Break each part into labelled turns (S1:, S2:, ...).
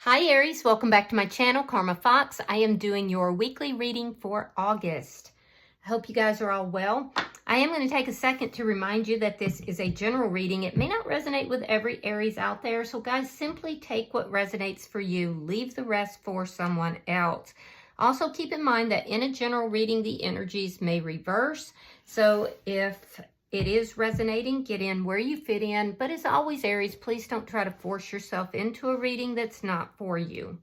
S1: Hi Aries, welcome back to my channel, Karma Fox. I am doing your weekly reading for August. I hope you guys are all well. I am going to take a second to remind you that this is a general reading. It may not resonate with every Aries out there, so guys, simply take what resonates for you. Leave the rest for someone else. Also keep in mind that in a general reading, the energies may reverse. So if it is resonating, get in where you fit in. But as always, Aries, please don't try to force yourself into a reading that's not for you.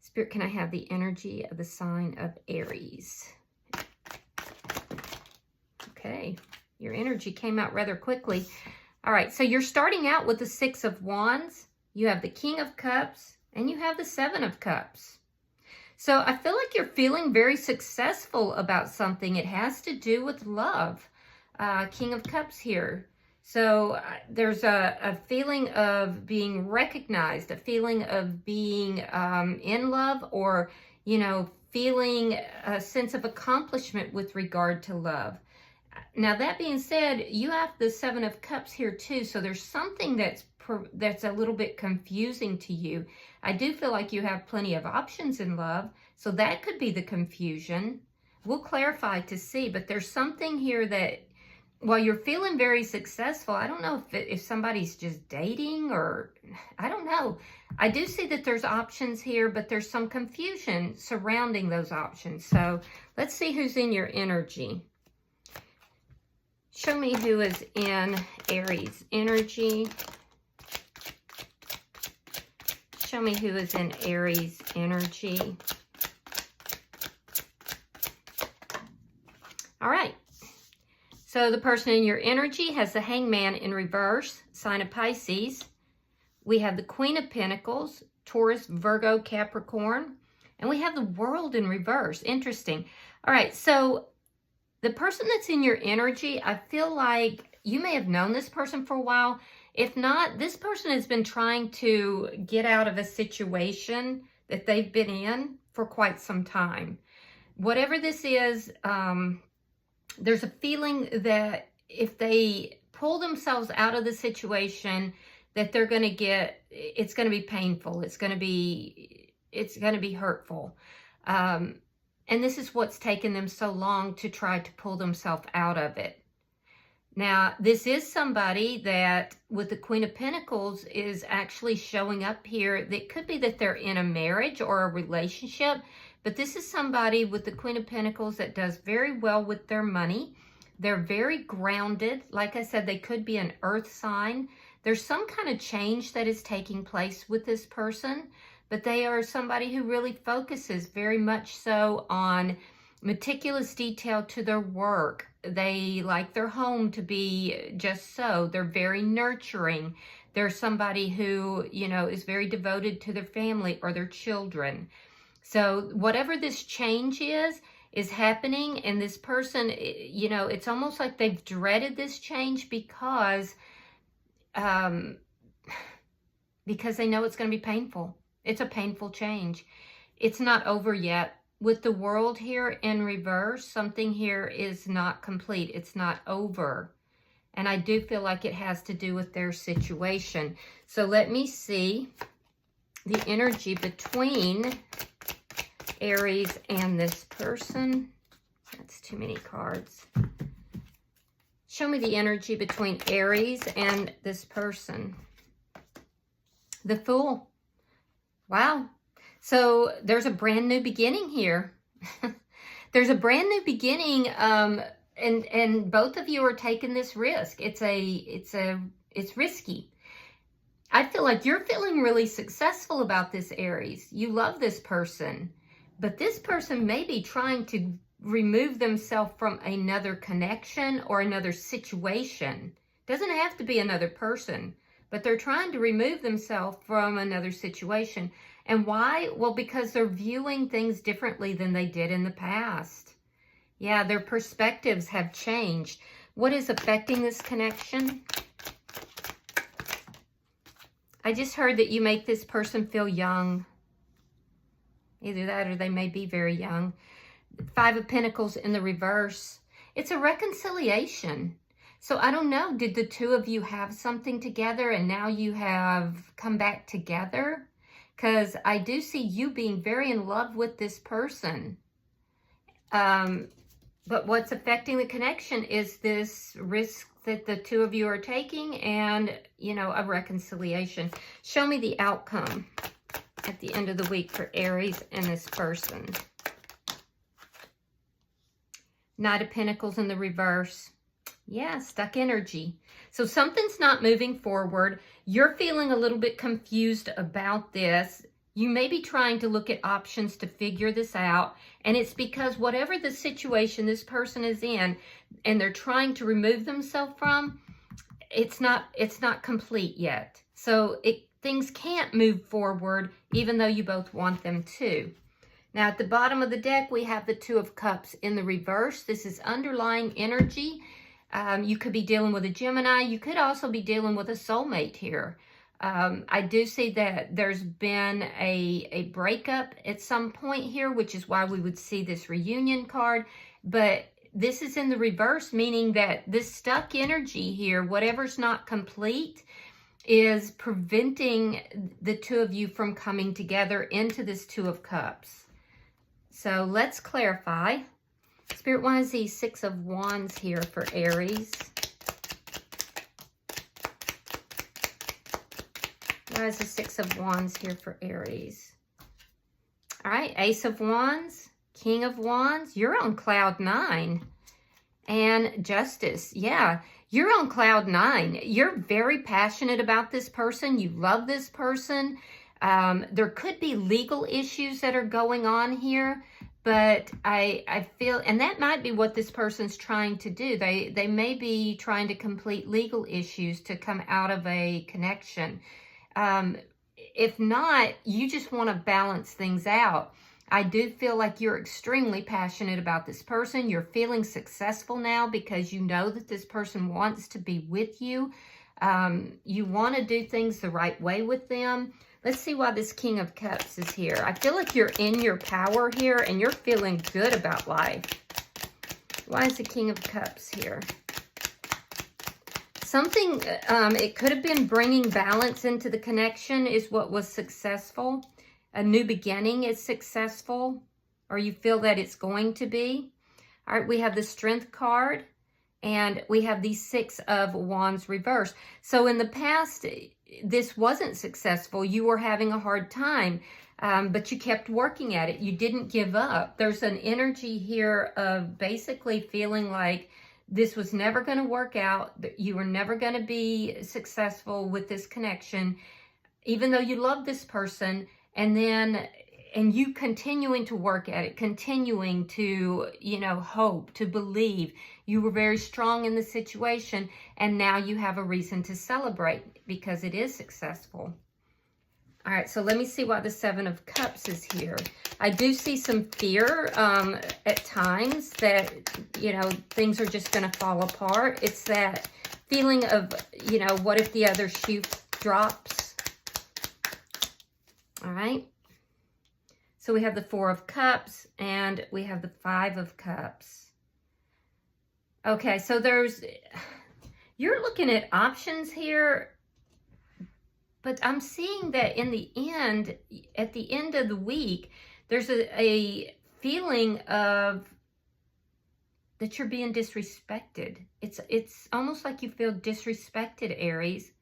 S1: Spirit, can I have the energy of the sign of Aries? Okay, your energy came out rather quickly. All right, so you're starting out with the Six of Wands. You have the King of Cups, and you have the Seven of Cups. So I feel like you're feeling very successful about something. It has to do with love. King of Cups here. So there's a feeling of being recognized, a feeling of being in love, or, you know, feeling a sense of accomplishment with regard to love. Now, that being said, you have the Seven of Cups here too. So there's something that's a little bit confusing to you. I do feel like you have plenty of options in love. So that could be the confusion. We'll clarify to see, but there's something here that, while you're feeling very successful, I don't know if somebody's just dating, or I don't know. I do see that there's options here, but there's some confusion surrounding those options. So let's see who's in your energy. Show me who is in Aries energy. Show me who is in Aries energy. All right. So the person in your energy has the Hangman in reverse, sign of Pisces. We have the Queen of Pentacles, Taurus, Virgo, Capricorn. And we have the World in reverse. Interesting. All right, so the person that's in your energy, I feel like you may have known this person for a while. If not, this person has been trying to get out of a situation that they've been in for quite some time. Whatever this is, there's a feeling that if they pull themselves out of the situation, that they're going to get, it's going to be painful. It's going to be hurtful. And this is what's taken them so long to try to pull themselves out of it. Now, this is somebody that, with the Queen of Pentacles, is actually showing up here. That could be that they're in a marriage or a relationship, but this is somebody with the Queen of Pentacles that does very well with their money. They're very grounded. Like I said, they could be an earth sign. There's some kind of change that is taking place with this person, but they are somebody who really focuses very much so on meticulous detail to their work. They like their home to be just so. They're very nurturing. They're somebody who, you know, is very devoted to their family or their children. So whatever this change is happening, and this person, you know, it's almost like they've dreaded this change because they know it's going to be painful. It's a painful change. It's not over yet. With the World here in reverse, something here is not complete. It's not over. And I do feel like it has to do with their situation. So let me see the energy between Aries and this person. That's too many cards. Show me the energy between Aries and this person. The Fool. Wow. So there's a brand new beginning here. There's a brand new beginning, and both of you are taking this risk. It's risky. I feel like you're feeling really successful about this, Aries. You love this person, but this person may be trying to remove themselves from another connection or another situation. Doesn't have to be another person, but they're trying to remove themselves from another situation. And why? Well, because they're viewing things differently than they did in the past. Yeah, their perspectives have changed. What is affecting this connection? I just heard that you make this person feel young. Either that or they may be very young. Five of Pentacles in the reverse. It's a reconciliation. So I don't know, did the two of you have something together and now you have come back together? because I do see you being very in love with this person. But what's affecting the connection is this risk that the two of you are taking and, you know, a reconciliation. Show me the outcome at the end of the week for Aries and this person. Knight of Pentacles in the reverse. Yeah, stuck energy. So something's not moving forward. You're feeling a little bit confused about this. You may be trying to look at options to figure this out. And it's because whatever the situation this person is in and they're trying to remove themselves from, it's not complete yet. So things can't move forward even though you both want them to. Now at the bottom of the deck, we have the Two of Cups in the reverse. This is underlying energy. You could be dealing with a Gemini. You could also be dealing with a soulmate here. I do see that there's been a breakup at some point here, which is why we would see this reunion card. But this is in the reverse, meaning that this stuck energy here, whatever's not complete, is preventing the two of you from coming together into this Two of Cups. So let's clarify. Spirit, why is the Six of Wands here for Aries? Why is the Six of Wands here for Aries? All right, Ace of Wands, King of Wands. You're on cloud 9. And Justice. Yeah, you're on cloud 9. You're very passionate about this person. You love this person. There could be legal issues that are going on here. But I feel, and that might be what this person's trying to do. They may be trying to complete legal issues to come out of a connection. If not, you just want to balance things out. I do feel like you're extremely passionate about this person. You're feeling successful now because you know that this person wants to be with you. You want to do things the right way with them. Let's see why this King of Cups is here. I feel like you're in your power here and you're feeling good about life. Why is the King of Cups here? Something, it could have been bringing balance into the connection is what was successful. A new beginning is successful, or you feel that it's going to be. All right, we have the Strength card, and we have the Six of Wands reversed. So in the past, this wasn't successful. You were having a hard time, but you kept working at it. You didn't give up. There's an energy here of basically feeling like this was never going to work out. You were never going to be successful with this connection, even though you love this person. And you continuing to work at it, continuing to, you know, hope, to believe. You were very strong in the situation, and now you have a reason to celebrate because it is successful. All right, so let me see why the Seven of Cups is here. I do see some fear at times that, you know, things are just going to fall apart. It's that feeling of, you know, what if the other shoe drops? All right. So we have the Four of Cups and we have the Five of Cups. Okay, so you're looking at options here, but I'm seeing that in the end, at the end of the week, there's a feeling of that you're being disrespected. It's almost like you feel disrespected, Aries.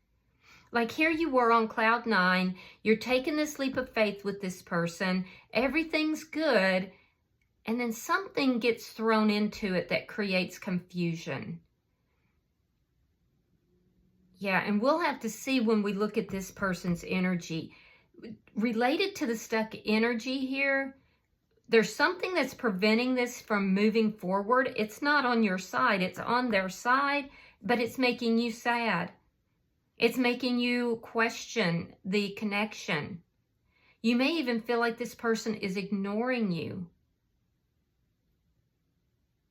S1: Like here you were on cloud 9, you're taking this leap of faith with this person, everything's good, and then something gets thrown into it that creates confusion. Yeah, and we'll have to see when we look at this person's energy. Related to the stuck energy here, there's something that's preventing this from moving forward. It's not on your side, it's on their side, but it's making you sad. It's making you question the connection. You may even feel like this person is ignoring you.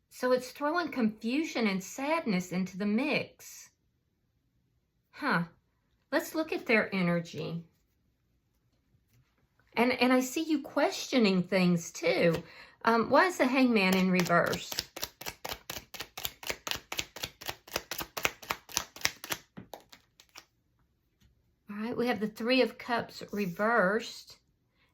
S1: So it's throwing confusion and sadness into the mix. Let's look at their energy. And I see you questioning things too. Why is the Hangman in reverse? we have the Three of Cups reversed,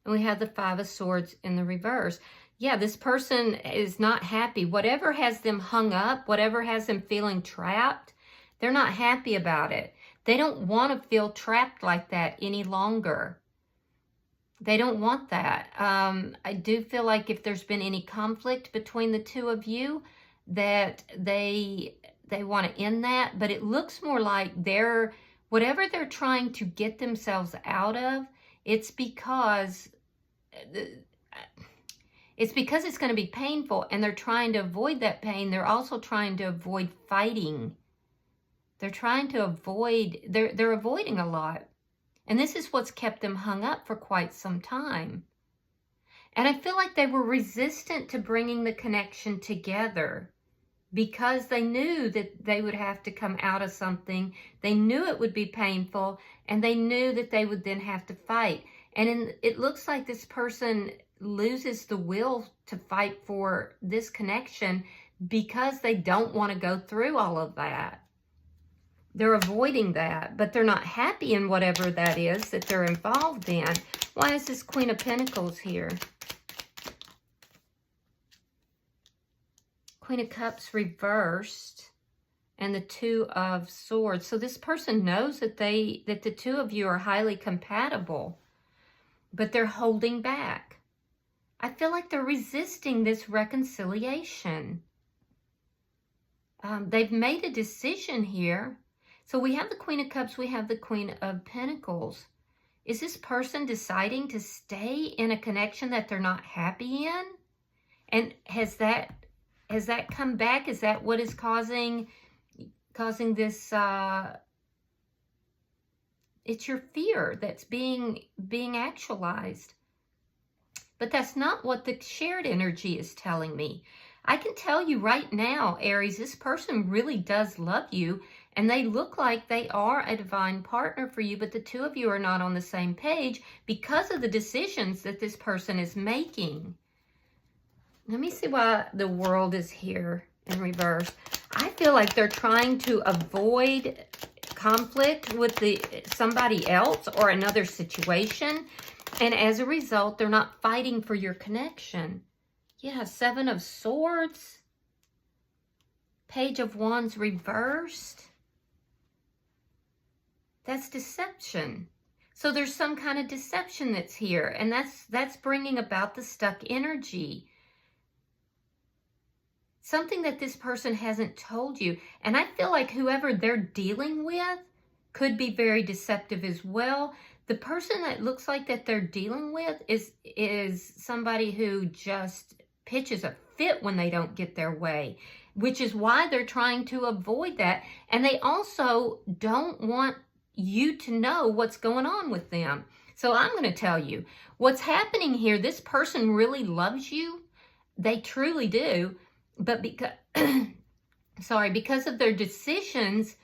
S1: and we have the Five of Swords in the reverse. Yeah, this person is not happy. Whatever has them hung up, whatever has them feeling trapped, they're not happy about it. They don't want to feel trapped like that any longer. They don't want that. I do feel like if there's been any conflict between the two of you, that they want to end that. But it looks more like whatever they're trying to get themselves out of, it's because it's going to be painful, and they're trying to avoid that pain. They're also trying to avoid fighting. They're trying to avoid, they're avoiding a lot. And this is what's kept them hung up for quite some time. And I feel like they were resistant to bringing the connection together because they knew that they would have to come out of something. They knew it would be painful, and they knew that they would then have to fight. And it looks like this person loses the will to fight for this connection because they don't want to go through all of that. They're avoiding that, but they're not happy in whatever that is that they're involved in. Why is this Queen of Pentacles here? Queen of Cups reversed, and the Two of Swords. So this person knows that the two of you are highly compatible, but they're holding back. I feel like they're resisting this reconciliation. They've made a decision here. So we have the Queen of Cups, we have the Queen of Pentacles. Is this person deciding to stay in a connection that they're not happy in? And has that come back? Is that what is causing this? It's your fear that's being actualized. But that's not what the shared energy is telling me. I can tell you right now, Aries, this person really does love you, and they look like they are a divine partner for you, but the two of you are not on the same page because of the decisions that this person is making. Let me see why the World is here in reverse. I feel like they're trying to avoid conflict with somebody else or another situation, and as a result, they're not fighting for your connection. Yeah, Seven of Swords. Page of Wands reversed. That's deception. So there's some kind of deception that's here, and that's bringing about the stuck energy. Something that this person hasn't told you. And I feel like whoever they're dealing with could be very deceptive as well. The person that looks like that they're dealing with is somebody who just pitches a fit when they don't get their way, which is why they're trying to avoid that. And they also don't want you to know what's going on with them. So I'm going to tell you what's happening here. This person really loves you. They truly do. But because of their decisions,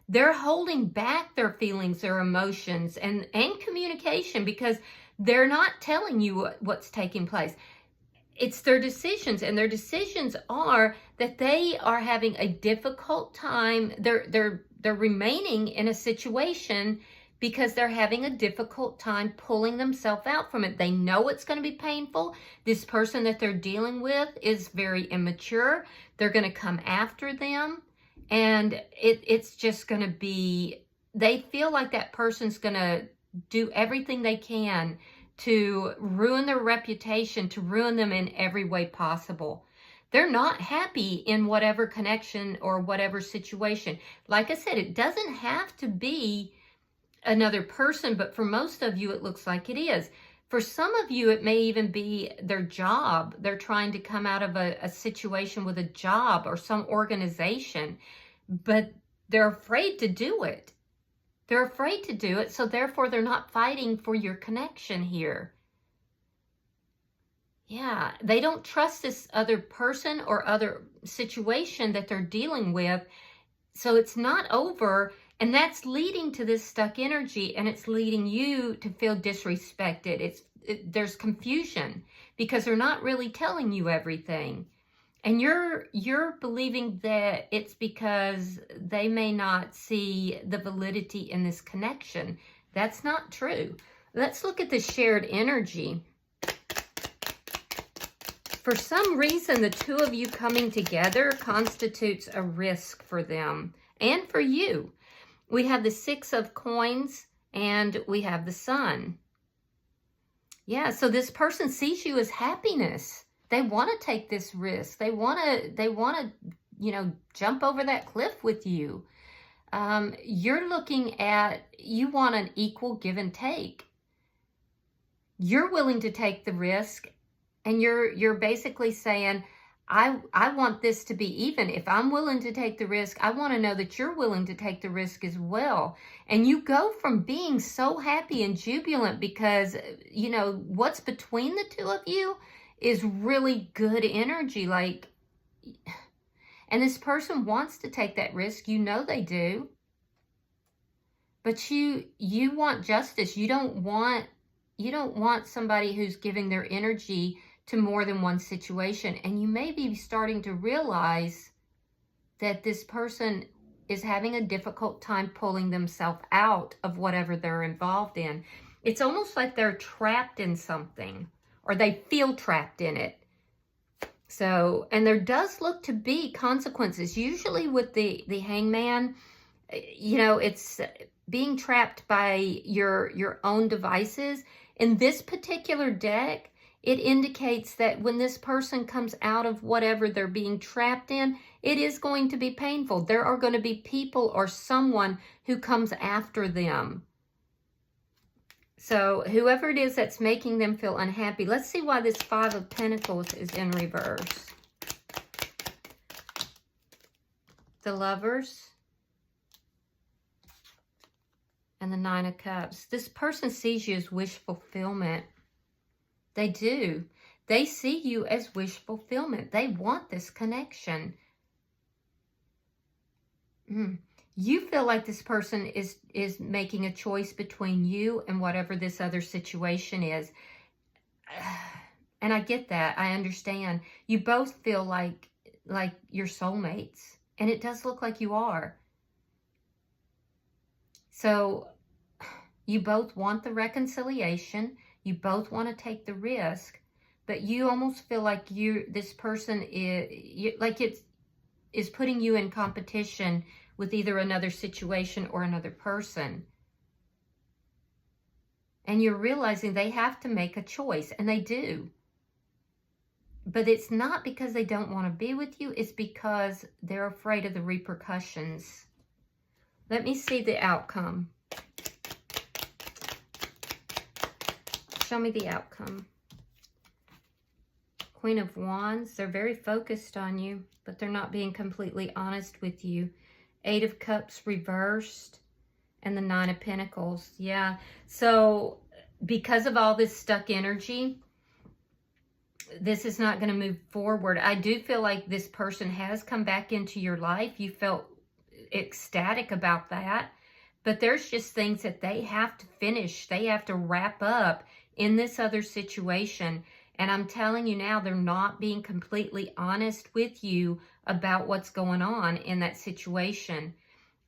S1: they're holding back their feelings, their emotions, and communication because they're not telling you what's taking place. It's their decisions, and their decisions are that they are having a difficult time. They're remaining in a situation because they're having a difficult time pulling themselves out from it. They know it's going to be painful. This person that they're dealing with is very immature. They're going to come after them, and it's just going to be, they feel like that person's going to do everything they can to ruin their reputation, to ruin them in every way possible. They're not happy in whatever connection or whatever situation. Like I said, it doesn't have to be another person, but for most of you, it looks like it is. For some of you, it may even be their job. They're trying to come out of a situation with a job or some organization, but they're afraid to do it. They're afraid to do it, so therefore they're not fighting for your connection here. Yeah, they don't trust this other person or other situation that they're dealing with, so it's not over, and that's leading to this stuck energy, and it's leading you to feel disrespected. There's confusion because they're not really telling you everything. And you're believing that it's because they may not see the validity in this connection. That's not true. Let's look at the shared energy. For some reason, the two of you coming together constitutes a risk for them and for you. We have the Six of Coins and we have the Sun. Yeah, so this person sees you as happiness. They want to take this risk. They want to, you know, jump over that cliff with you. You're looking at, you want an equal give and take. You're willing to take the risk, and you're basically saying, I want this to be even. If I'm willing to take the risk, I want to know that you're willing to take the risk as well. And you go from being so happy and jubilant because, you know, what's between the two of you is really good energy. Like, and this person wants to take that risk. You know they do. But you want justice. You don't want somebody who's giving their energy to more than one situation. And you may be starting to realize that this person is having a difficult time pulling themselves out of whatever they're involved in. It's almost like they're trapped in something, or they feel trapped in it. So, and there does look to be consequences. Usually with the hangman, you know, it's being trapped by your own devices. In this particular deck, it indicates that when this person comes out of whatever they're being trapped in, it is going to be painful. There are going to be people or someone who comes after them. So whoever it is that's making them feel unhappy. Let's see why this Five of Pentacles is in reverse. The Lovers and the Nine of Cups. This person sees you as wish fulfillment. They do. They see you as wish fulfillment. They want this connection. You feel like this person is making a choice between you and whatever this other situation is. And I get that. I understand. You both feel like you're soulmates. And it does look like you are. So you both want the reconciliation. You both want to take the risk, but you almost feel like this person is putting you in competition with either another situation or another person. And you're realizing they have to make a choice, and they do. But it's not because they don't want to be with you. It's because they're afraid of the repercussions. Let me see the outcome. Show me the outcome. Queen of Wands. They're very focused on you, but they're not being completely honest with you. Eight of Cups reversed. And the Nine of Pentacles. Yeah. So because of all this stuck energy, this is not going to move forward. I do feel like this person has come back into your life. You felt ecstatic about that. But there's just things that they have to finish. They have to wrap up in this other situation. And I'm telling you now, they're not being completely honest with you about what's going on in that situation.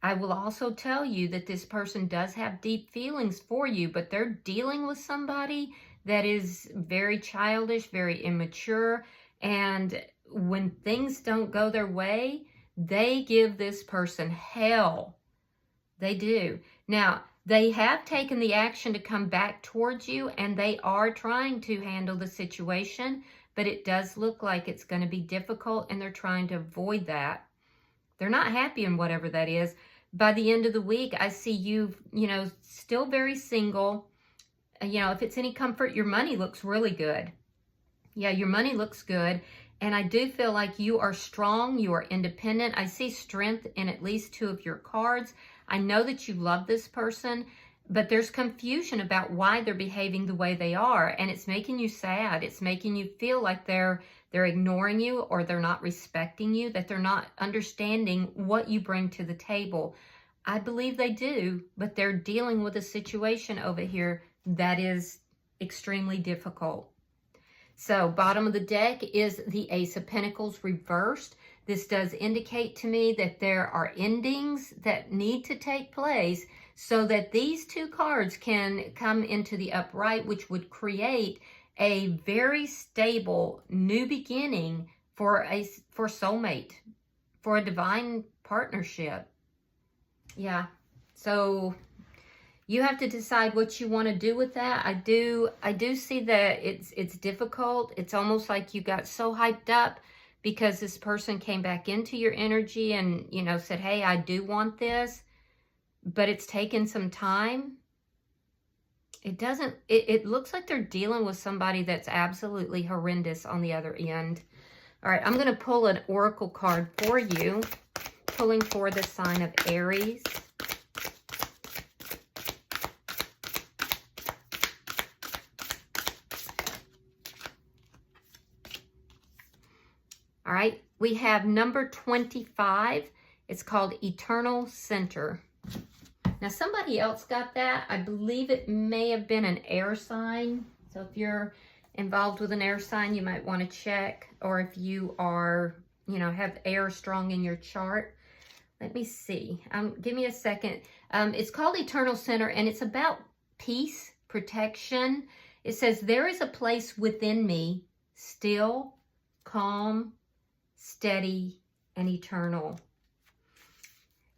S1: I will also tell you that this person does have deep feelings for you, but they're dealing with somebody that is very childish, very immature. And when things don't go their way, they give this person hell. They do. Now, they have taken the action to come back towards you, and they are trying to handle the situation, but it does look like it's going to be difficult, and they're trying to avoid that. They're not happy in whatever that is. By the end of the week, I see you, still very single. If it's any comfort, your money looks really good. Yeah, your money looks good. And I do feel like you are strong, you are independent. I see strength in at least two of your cards. I know that you love this person, but there's confusion about why they're behaving the way they are. And it's making you sad. It's making you feel like they're ignoring you, or they're not respecting you, that they're not understanding what you bring to the table. I believe they do, but they're dealing with a situation over here that is extremely difficult. So bottom of the deck is the Ace of Pentacles reversed. This does indicate to me that there are endings that need to take place so that these two cards can come into the upright, which would create a very stable new beginning for soulmate, for a divine partnership. Yeah. So you have to decide what you want to do with that. I do see that it's difficult. It's almost like you got so hyped up because this person came back into your energy and, you know, said, hey, I do want this, but it's taken some time. It looks like they're dealing with somebody that's absolutely horrendous on the other end. All right, I'm going to pull an oracle card for you, pulling for the sign of Aries. All right, we have number 25. It's called Eternal Center. Now, somebody else got that. I believe it may have been an air sign. So if you're involved with an air sign, you might want to check. Or if you are, you know, have air strong in your chart. Let me see. Give me a second. It's called Eternal Center, and it's about peace, protection. It says, there is a place within me, still, calm, steady, and eternal.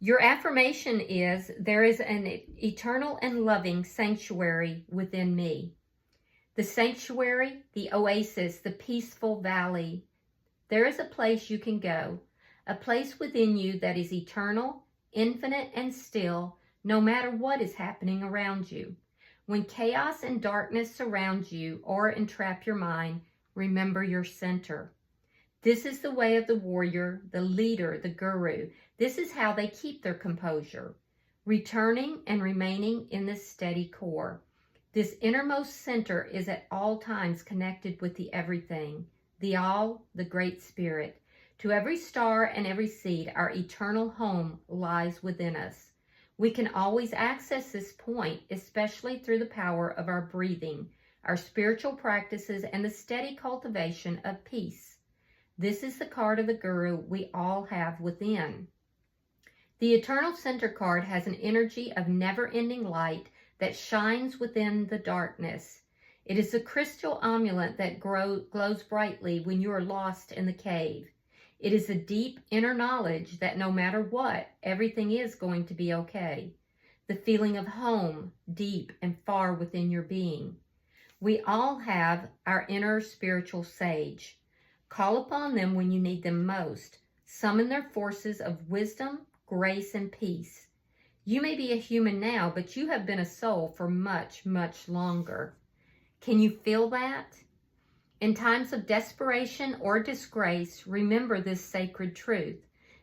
S1: Your affirmation is, there is an eternal and loving sanctuary within me. The sanctuary, the oasis, the peaceful valley. There is a place you can go, a place within you that is eternal, infinite, and still, no matter what is happening around you. When chaos and darkness surround you or entrap your mind, remember your center. This is the way of the warrior, the leader, the guru. This is how they keep their composure, returning and remaining in this steady core. This innermost center is at all times connected with the everything, the all, the great spirit. To every star and every seed, our eternal home lies within us. We can always access this point, especially through the power of our breathing, our spiritual practices, and the steady cultivation of peace. This is the card of the guru we all have within. The Eternal Center card has an energy of never-ending light that shines within the darkness. It is a crystal amulet that glows brightly when you are lost in the cave. It is a deep inner knowledge that no matter what, everything is going to be okay. The feeling of home, deep and far within your being. We all have our inner spiritual sage. Call upon them when you need them most. Summon their forces of wisdom, grace, and peace. You may be a human now, but you have been a soul for much, much longer. Can you feel that? In times of desperation or disgrace, remember this sacred truth.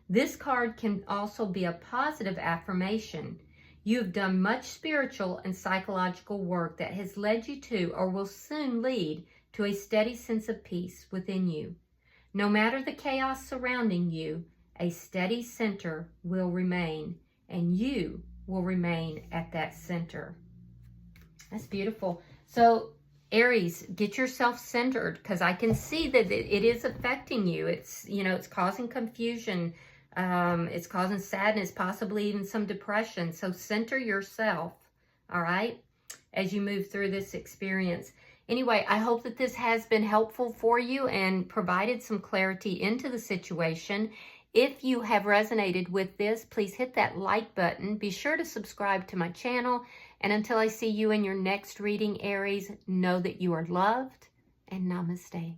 S1: This card can also be a positive affirmation. You have done much spiritual and psychological work that has led you to or will soon lead to a steady sense of peace within you. No matter the chaos surrounding you, a steady center will remain, and you will remain at that center. That's beautiful. So, Aries, get yourself centered, because I can see that it is affecting you. It's, you know, it's causing confusion. It's causing sadness, possibly even some depression. So center yourself, all right, as you move through this experience. Anyway, I hope that this has been helpful for you and provided some clarity into the situation. If you have resonated with this, please hit that like button. Be sure to subscribe to my channel. And until I see you in your next reading, Aries, know that you are loved, and namaste.